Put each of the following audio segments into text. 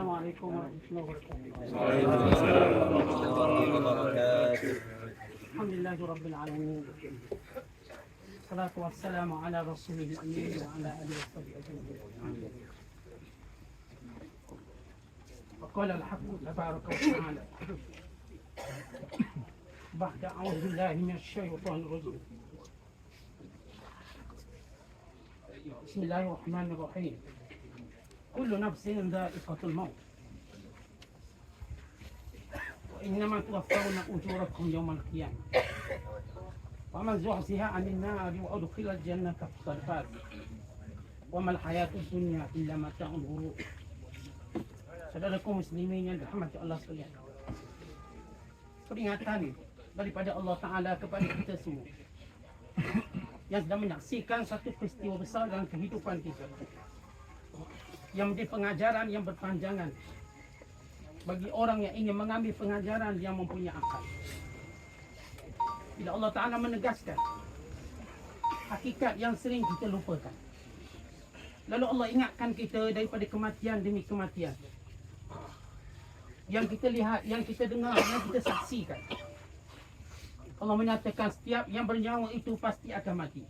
Assalamualaikum warahmatullahi wabarakatuh. Waalaikumsalam warahmatullahi wabarakatuh. Alhamdulillahi rabbil alamin. Salatu wassalamu ala rasulil amin wa ala alihi washabihi ajma'in. Wa qala al-haqq tabaraka wa ta'ala. Ba'da a'udzu billahi minasy syaithanir rajim. Bismillahirrahmanirrahim. Kullu nafsin dha'iqatul maut. إنما توفون أجوركم يوم القيامة ومن زحزح عن النار وأدخل الجنة فقد فاز وما الحياة الدنيا إلا متاع الغرور. Saudaraku muslimin yang dirahmati Allah sekalian, peringatan daripada Allah Ta'ala kepada kita semua yang sedang menyaksikan satu peristiwa besar dalam kehidupan kita, yang menjadi pengajaran yang berpanjangan bagi orang yang ingin mengambil pengajaran yang mempunyai akal. Bila Allah Ta'ala menegaskan hakikat yang sering kita lupakan, lalu Allah ingatkan kita daripada kematian demi kematian yang kita lihat, yang kita dengar, yang kita saksikan. Allah menyatakan setiap yang bernyawa itu pasti akan mati,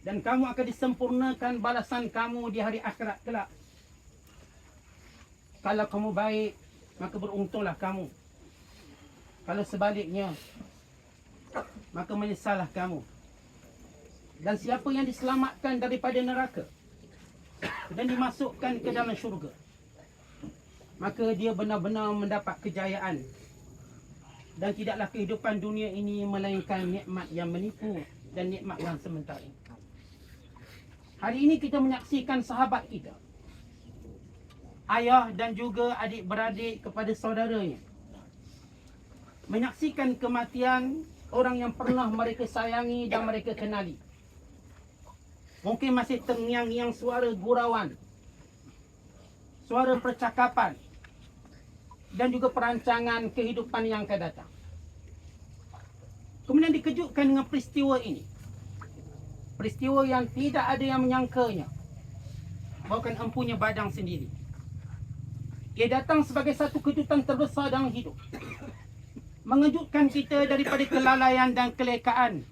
dan kamu akan disempurnakan balasan kamu di hari akhirat kelak. Kalau kamu baik, maka beruntunglah kamu. Kalau sebaliknya, maka menyesallah kamu. Dan siapa yang diselamatkan daripada neraka dan dimasukkan ke dalam syurga, maka dia benar-benar mendapat kejayaan. Dan tidaklah kehidupan dunia ini melainkan nikmat yang menipu dan nikmat yang sementara. Hari ini kita menyaksikan sahabat kita, ayah dan juga adik-beradik kepada saudaranya, menyaksikan kematian orang yang pernah mereka sayangi dan mereka kenali. Mungkin masih terngiang-ngiang suara gurauan, suara percakapan dan juga perancangan kehidupan yang akan datang. Kemudian dikejutkan dengan peristiwa ini, peristiwa yang tidak ada yang menyangkanya, bahkan empunya badang sendiri. Ia datang sebagai satu kejutan terbesar dalam hidup, mengejutkan kita daripada kelalaian dan kelekaan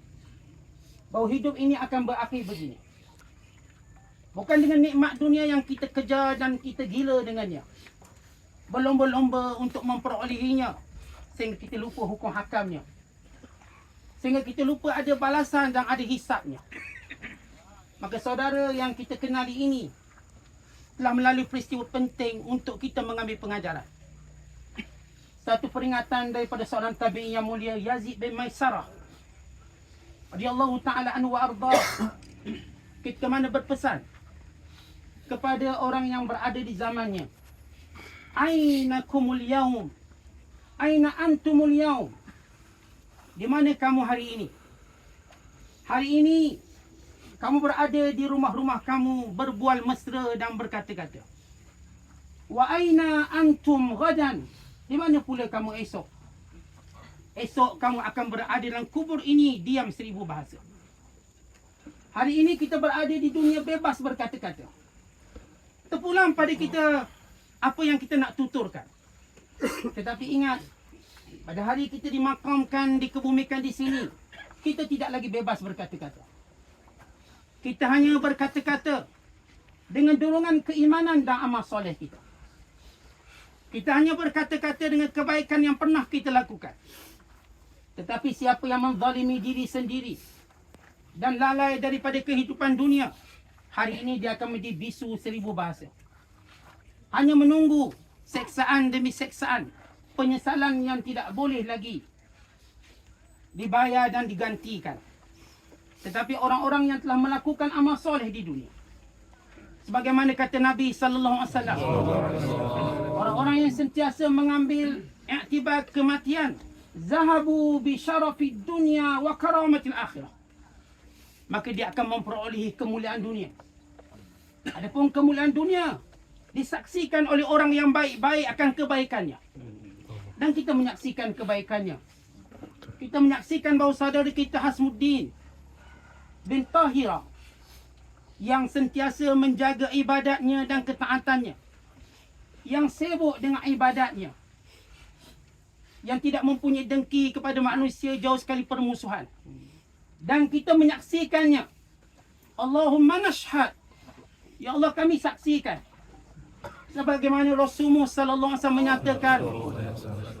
bahawa hidup ini akan berakhir begini. Bukan dengan nikmat dunia yang kita kejar dan kita gila dengannya, berlomba-lomba untuk memperolehinya, sehingga kita lupa hukum hakamnya, sehingga kita lupa ada balasan dan ada hisabnya. Maka saudara yang kita kenali ini telah melalui peristiwa penting untuk kita mengambil pengajaran. Satu peringatan daripada seorang tabi'in yang mulia, Yazid bin Maisarah radhiyallahu ta'ala anhu wa arda, ketika mana berpesan kepada orang yang berada di zamannya, Aina kumul yaum, aina antumul yaum, di mana kamu hari ini? Hari ini kamu berada di rumah-rumah kamu, berbual mesra dan berkata-kata. Wa aina antum ghadan, di mana pula kamu esok? Esok kamu akan berada dalam kubur ini diam 1000 bahasa. Hari ini kita berada di dunia bebas berkata-kata. Terpulang pada kita apa yang kita nak tuturkan. Tetapi ingat, pada hari kita dimakamkan, dikebumikan di sini, kita tidak lagi bebas berkata-kata. Kita hanya berkata-kata dengan dorongan keimanan dan amal soleh kita. Kita hanya berkata-kata dengan kebaikan yang pernah kita lakukan. Tetapi siapa yang menzalimi diri sendiri dan lalai daripada kehidupan dunia, hari ini dia akan menjadi bisu 1000 bahasa. Hanya menunggu seksaan demi seksaan, penyesalan yang tidak boleh lagi dibayar dan digantikan. Tetapi orang-orang yang telah melakukan amal soleh di dunia, sebagaimana kata Nabi sallallahu alaihi wasallam, orang-orang yang sentiasa mengambil iktibar kematian, zahabu bi syarafid dunya wa karamatil akhirah, maka dia akan memperolehi kemuliaan dunia. Adapun kemuliaan dunia disaksikan oleh orang yang baik-baik akan kebaikannya, dan kita menyaksikan kebaikannya. Kita menyaksikan bahawa saudara kita Hasmuddin bin Tahira yang sentiasa menjaga ibadatnya dan ketaatannya, yang sibuk dengan ibadatnya, yang tidak mempunyai dengki kepada manusia, jauh sekali permusuhan. Dan kita menyaksikannya. Allahumma nashhad. Ya Allah, kami saksikan. Sebagaimana Rasulullah sallallahu alaihi wasallam menyatakan,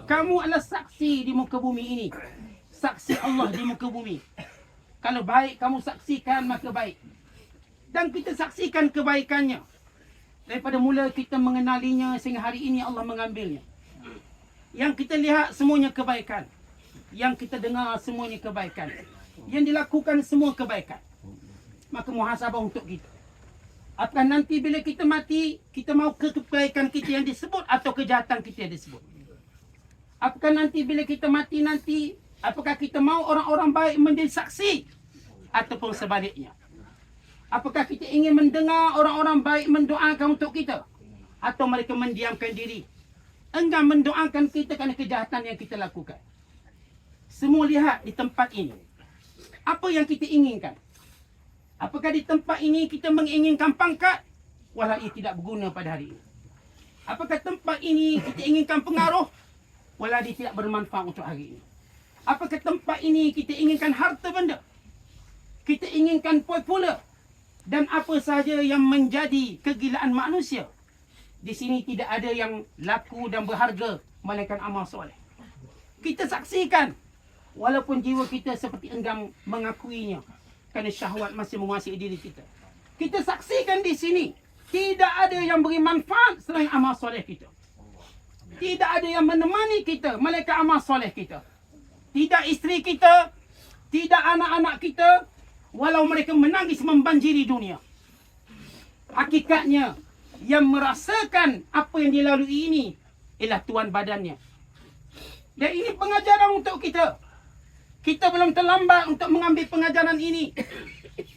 kamu adalah saksi di muka bumi ini. Saksi Allah di muka bumi. Kalau baik kamu saksikan, maka baik. Dan kita saksikan kebaikannya. Daripada mula kita mengenalinya sehingga hari ini Allah mengambilnya. Yang kita lihat semuanya kebaikan. Yang kita dengar semuanya kebaikan. Yang dilakukan semua kebaikan. Maka muhasabah untuk kita. Apakah nanti bila kita mati, kita mau ke kebaikan kita yang disebut atau kejahatan kita yang disebut? Apakah nanti bila kita mati nanti, apakah kita mau orang-orang baik menjadi saksi? Ataupun sebaliknya? Apakah kita ingin mendengar orang-orang baik mendoakan untuk kita? Atau mereka mendiamkan diri? Enggan mendoakan kita kerana kejahatan yang kita lakukan. Semua lihat di tempat ini. Apa yang kita inginkan? Apakah di tempat ini kita menginginkan pangkat? Walau ia tidak berguna pada hari ini. Apakah tempat ini kita inginkan pengaruh? Walau dia tidak bermanfaat untuk hari ini. Apakah tempat ini kita inginkan harta benda? Kita inginkan popular? Dan apa sahaja yang menjadi kegilaan manusia? Di sini tidak ada yang laku dan berharga melainkan amal soleh. Kita saksikan walaupun jiwa kita seperti enggan mengakuinya kerana syahwat masih menguasai diri kita. Kita saksikan di sini tidak ada yang beri manfaat selain amal soleh kita. Tidak ada yang menemani kita melainkan amal soleh kita. Tidak isteri kita, tidak anak-anak kita, walau mereka menangis membanjiri dunia. Hakikatnya yang merasakan apa yang dilalui ini ialah tuan badannya. Dan ini pengajaran untuk kita. Kita belum terlambat untuk mengambil pengajaran ini.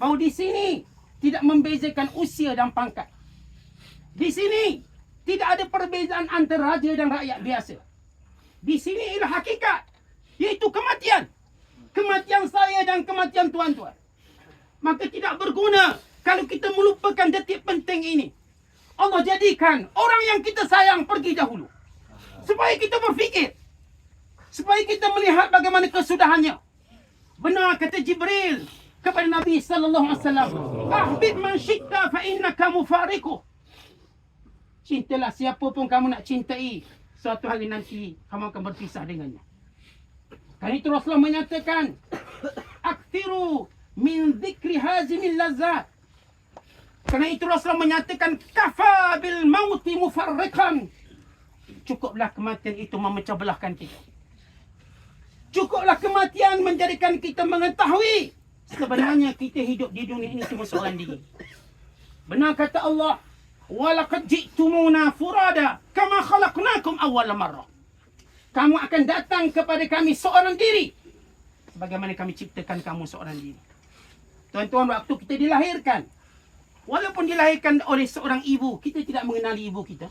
Bahawa di sini tidak membezakan usia dan pangkat. Di sini tidak ada perbezaan antara raja dan rakyat biasa. Di sini ialah hakikat, iaitu kematian. Kematian saya dan kematian tuan-tuan. Maka tidak berguna kalau kita melupakan detik penting ini. Allah jadikan orang yang kita sayang pergi dahulu. Supaya kita berfikir. Supaya kita melihat bagaimana kesudahannya. Benar kata Jibril kepada Nabi sallallahu alaihi wasallam, "Ahbib man syi'ta fa innaka mufariquh." Cintalah siapa pun kamu nak cintai, suatu hari nanti kamu akan berpisah dengannya. Karena itu Rasulullah menyatakan, "Aktsiru min dzikri hazimil lazzat." Karena itu Rasulullah menyatakan, "Kafa bil mauti mufarriqan." Cukuplah kematian itu memecah belahkan kita. Cukuplah kematian menjadikan kita mengetahui sebenarnya kita hidup di dunia ini cuma seorang diri. Benar kata Allah, "Walaqad ji'tumuna furada kama khalaqnakum awwal marrah." Kamu akan datang kepada kami seorang diri sebagaimana kami ciptakan kamu seorang diri. Tuan-tuan, waktu kita dilahirkan, walaupun dilahirkan oleh seorang ibu, kita tidak mengenali ibu kita.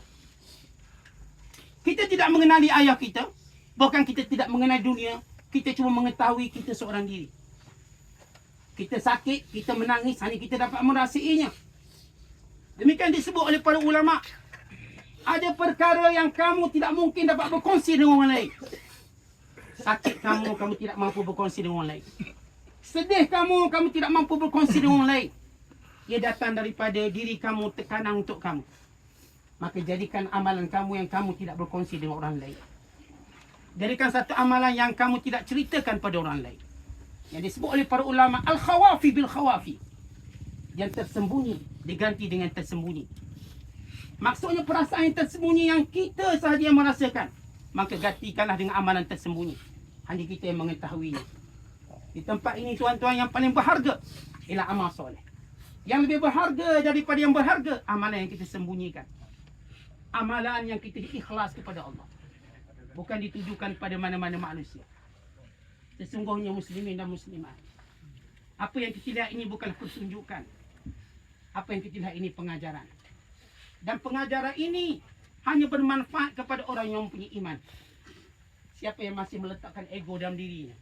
Kita tidak mengenali ayah kita. Bahkan kita tidak mengenali dunia. Kita cuma mengetahui kita seorang diri. Kita sakit, kita menangis, hanya kita dapat merasainya. Demikian disebut oleh para ulama. Ada perkara yang kamu tidak mungkin dapat berkongsi dengan orang lain. Sakit kamu, kamu tidak mampu berkongsi dengan orang lain. Sedih kamu, kamu tidak mampu berkongsi dengan orang lain. Ia datang daripada diri kamu, tekanan untuk kamu. Maka jadikan amalan kamu yang kamu tidak berkongsi dengan orang lain. Jadikan satu amalan yang kamu tidak ceritakan pada orang lain. Yang disebut oleh para ulama, al-khawafi bil khawafi. Yang tersembunyi diganti dengan tersembunyi. Maksudnya perasaan yang tersembunyi yang kita sahaja yang merasakan. Maka gantikanlah dengan amalan tersembunyi. Hanya kita yang mengetahuinya. Di tempat ini tuan-tuan, yang paling berharga ialah amal soleh. Yang lebih berharga daripada yang berharga, amalan yang kita sembunyikan. Amalan yang kita ikhlas kepada Allah. Bukan ditujukan pada mana-mana manusia. Sesungguhnya muslimin dan muslimat, apa yang kita lihat ini bukanlah pertunjukan. Apa yang kita lihat ini pengajaran. Dan pengajaran ini hanya bermanfaat kepada orang yang mempunyai iman. Siapa yang masih meletakkan ego dalam dirinya,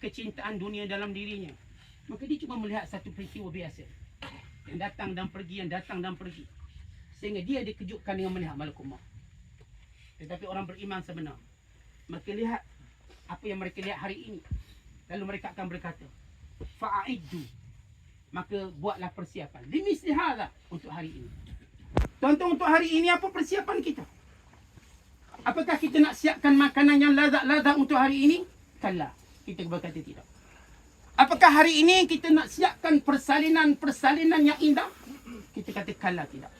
kecintaan dunia dalam dirinya, maka dia cuma melihat satu peristiwa biasa. Yang datang dan pergi, yang datang dan pergi. Sehingga dia dikejutkan dengan melihat malakul maut. Tetapi orang beriman sebenar, mereka lihat apa yang mereka lihat hari ini, lalu mereka akan berkata, fa'iddu, maka buatlah persiapan. Limislihalah, untuk hari ini. Tuan-tuan, untuk hari ini apa persiapan kita? Apakah kita nak siapkan makanan yang lazat-lazat untuk hari ini? Kala, kita berkata tidak. Apakah hari ini kita nak siapkan persalinan yang indah? Kita kata kala, tidak.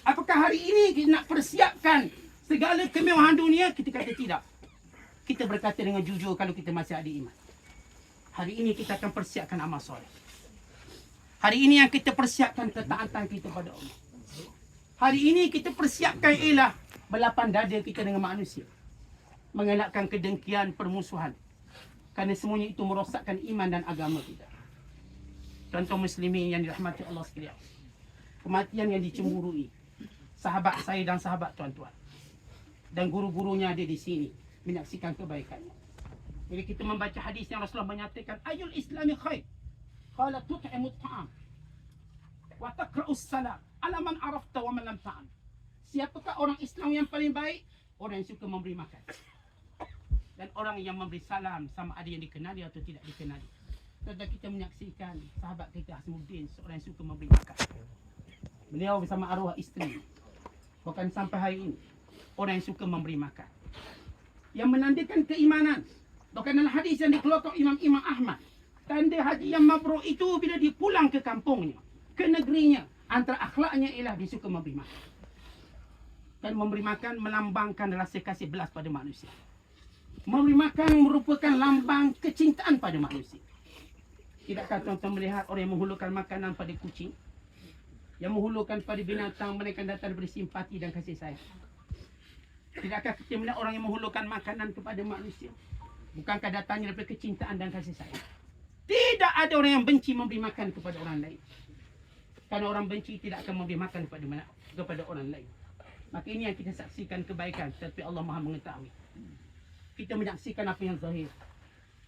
Apakah hari ini kita nak persiapkan segala kemewahan dunia? Kita kata tidak. Kita berkata dengan jujur kalau kita masih ada iman. Hari ini kita akan persiapkan amal soleh. Hari ini yang kita persiapkan ketaatan kita pada Allah. Hari ini kita persiapkan ialah belapan dada kita dengan manusia. Mengelakkan kedengkian, permusuhan. Kerana semuanya itu merosakkan iman dan agama kita. Tuan-tuan muslimin yang dirahmati Allah sekalian. Kematian yang dicemburui. Sahabat saya dan sahabat tuan-tuan. Dan guru-gurunya ada di sini. Menyaksikan kebaikannya. Bila kita membaca hadis yang Rasulullah menyatakan, ayul islami khair. Qala tut'imut ta'am. Wa taqra'us salam. Ala man arafta wa man lam ta'am. Siapakah orang Islam yang paling baik? Orang yang suka memberi makan. Dan orang yang memberi salam sama ada yang dikenali atau tidak dikenali. Sedang kita menyaksikan sahabat kita Hasmuddin, seorang yang suka memberi makan. Beliau bersama arwah isteri. Bukan sampai hari ini. Orang yang suka memberi makan. Yang menandakan keimanan. Bahkan dalam hadis yang dikeluarkan Imam Ahmad. Tanda haji yang mabrur itu bila dia pulang ke kampungnya, ke negerinya. Antara akhlaknya ialah dia suka memberi makan. Dan memberi makan melambangkan rasa kasih belas pada manusia. Memberi makan merupakan lambang kecintaan pada manusia. Tidakkah tuan-tuan melihat orang yang menghulurkan makanan pada kucing? Yang menghulurkan pada binatang, mereka datang daripada simpati dan kasih sayang. Tidakkah kita melihat orang yang menghulurkan makanan kepada manusia? Bukankah datangnya daripada kecintaan dan kasih sayang? Tidak ada orang yang benci memberi makan kepada orang lain. Kerana orang benci tidak akan memberi makan kepada orang lain. Maka ini yang kita saksikan kebaikan. Tapi Allah Maha mengetahui. Kita menyaksikan apa yang zahir.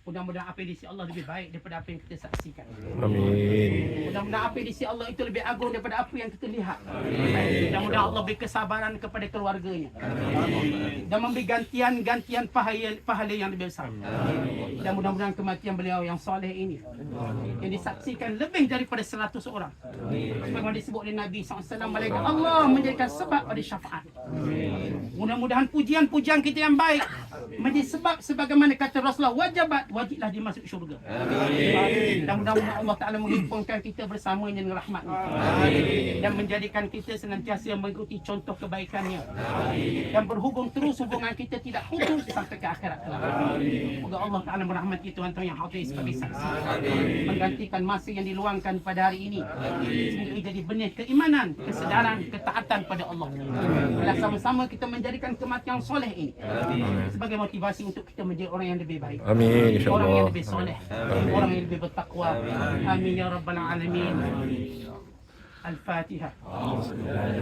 Mudah-mudahan apa yang di sisi Allah lebih baik daripada apa yang kita saksikan. Amin. Mudah-mudahan apa yang di sisi Allah itu lebih agung daripada apa yang kita lihat. Mudah-mudahan Allah beri kesabaran kepada keluarganya. Dan memberi gantian pahala yang lebih besar. Dan mudah-mudahan kematian beliau yang soleh ini yang disaksikan lebih daripada 100 orang. Sebagaimana disebut oleh Nabi SAW, malaikat Allah menjadikan sebab pada syafaat. Mudah-mudahan pujian-pujian kita yang baik menjadi sebab sebagaimana kata Rasulullah, wajiblah dia masuk syurga. Dan mudah-mudahan Allah Ta'ala menghimpunkan kita bersamanya dengan rahmat-Nya. Dan menjadikan kita senantiasa mengikuti contoh kebaikannya. Dan berhubung terus hubungan kita tidak putus sampai ke akhirat kelak. Semoga Allah Ta'ala merahmati tuan-tuan yang hadir sebagai saksi. Menggantikan masa yang diluangkan pada hari ini. Sehingga jadi benih keimanan, kesedaran, ketaatan pada Allah. Bila sama-sama kita menjadikan kematian soleh ini sebagai motivasi untuk kita menjadi orang yang lebih baik. Amin, insyaAllah. Orang yang lebih soleh. Orang yang lebih bertakwa. Amin ya Rabbal Alamin. Al-Fatihah. Alhamdulillah.